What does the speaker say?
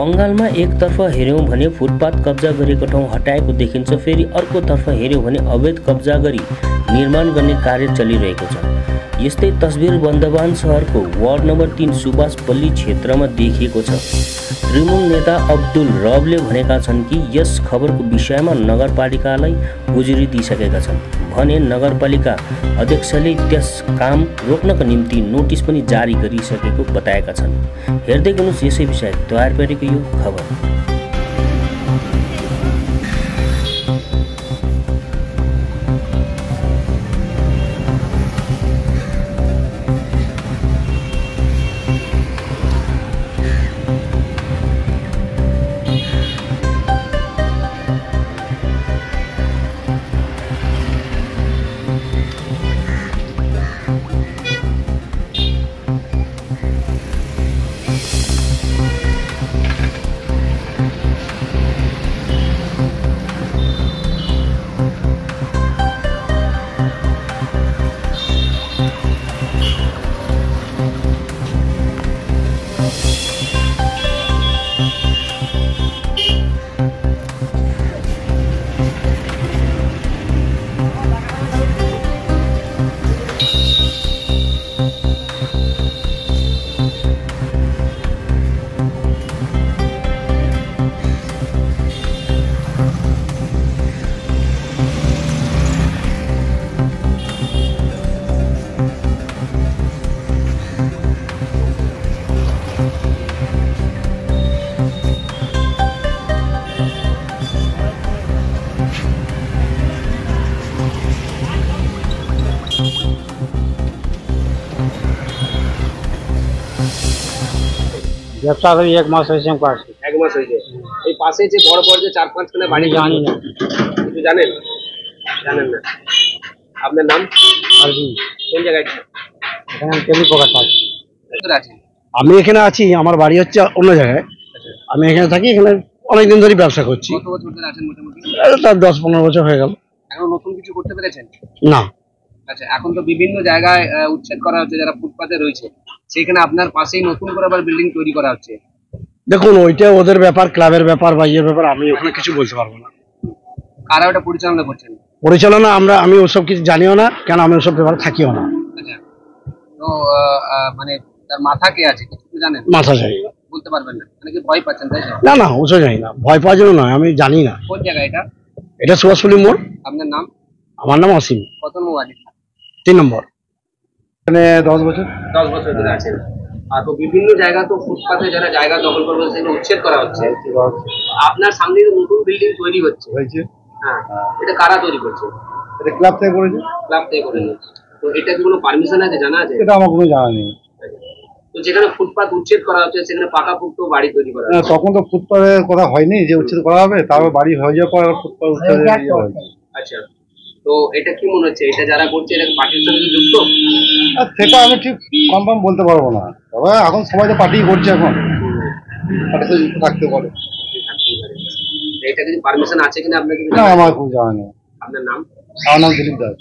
बंगालमा एकतर्फ हेर्यौं भने फुटपाथ कब्जा गरेको ठाउँ हटाएको देखिन्छ, फेरि अर्कोतर्फ हेर्यौं भने अवैध कब्जा गरी निर्माण गर्ने कार्य चलिरहेको छ। यस्तै तस्बिर बन्धवान शहरको वार्ड नम्बर 3 सुभाषपल्ली क्षेत्रमा देखिएको छ। तृणमूल नेता अब्दुल रबले भनेका छन् कि यस खबरको विषयमा नगरपालिकालाई उजुरी दिइसकेका छन् भने नगरपालिका अध्यक्षले त्यस काम रोक्नको निम्ति नोटिस पनि जारी गरिसकेको बताएका छन्। हेर्दै गर्नुहोस् यसै विषय तयार पारेको यो खबर। ব্যবসা করি 1 মাস হয়েছে পাশে। 1 মাস হয়েছে। এই পাশে যে বড় বড় যে 4-5 খানা বাড়ি জানি না। কিছু জানেন? জানেন না। আপনার নাম? আরবি। কোন জায়গায়? এখানে টেলিপোকাট আছে। কোথায় আছেন? আমি এখানে আছি, আমার বাড়ি হচ্ছে অন্য জায়গায়। আচ্ছা। আমি এখানে থাকি, এখানে অনেক দিন ধরে ব্যবসা করছি। কত বছর ধরে আছেন মোটামুটি? তার 10-15 বছর হয়ে গেল। এখন নতুন কিছু করতে পেরেছেন? না। আচ্ছা, এখন তো বিভিন্ন জায়গায় উচ্ছেদ করা হচ্ছে যারা ফুটপাতে রয়েছে, সেখানে আপনার পাশেই নতুন করে আবার বিল্ডিং তৈরি করা হচ্ছে। দেখুন, ওইটা ওদের ব্যাপার, ক্লাবের ব্যাপার বা ইয়ের ব্যাপার, আমি ওখানে কিছু বলতে পারবো না। কারা ওটা পরিচালনা করছেন? পরিচালনা আমি ওসব কিছু জানিও না, কেন আমি ওসব ব্যাপারে থাকিও না। আচ্ছা, তো মানে তার মাথা কে আছে কিছু জানেন? মাথা জানি না, বলতে পারবেন না, মানে কি ভয় পাচ্ছেন তাই? না না, ওসব জানি না, ভয় পাওয়ার জন্য নয়, আমি জানি না। কোন জায়গা এটা? এটা সুভাষপল্লী মোড়। আপনার নাম? আমার নাম অসীম। কত নম্বর ওয়ার্ড? 3 নম্বর। এখানে 10 বছর। 10 বছর ধরে আছেন। আর তো বিভিন্ন জায়গা তো ফুটপাতে যারা জায়গা দখল করবে সেগুলো উচ্ছেদ করা হচ্ছে। আপনার সামনে নতুন বিল্ডিং তৈরি হচ্ছে। হ্যাঁ, এটা কারা তৈরি করছে? এটা ক্লাব থেকে করেছে। ক্লাব থেকে করেছে। তো এটা কি কোনো পারমিশন আছে, জানা আছে? এটা আমার কোনো জানা নেই। তো যেখানে ফুটপাত উচ্ছেদ করা হচ্ছে সেখানে পাকাপোক্ত বাড়ি তৈরি করা হচ্ছে। তখন তো ফুটপাতের কথা হয়নি যে উচ্ছেদ করা হবে, তারপর বাড়ি হয়ে যাওয়ার পর ফুটপাত উচ্ছেদ হয়। আচ্ছা, তো এটা কি মনে হচ্ছে, এটা যারা করছে এটা পার্টির সঙ্গে যুক্ত? সেটা আমি ঠিক কনফার্ম বলতে পারবো না, তবে এখন সবাই তো পার্টি করছে, এখন পার্টিতে যুক্ত থাকতে পারে। এটা কিছু পারমিশন আছে কিনা আপনাকে? না, আমার কোনো জানা নেই। আপনার নাম? আমার নাম দিলীপ দাস।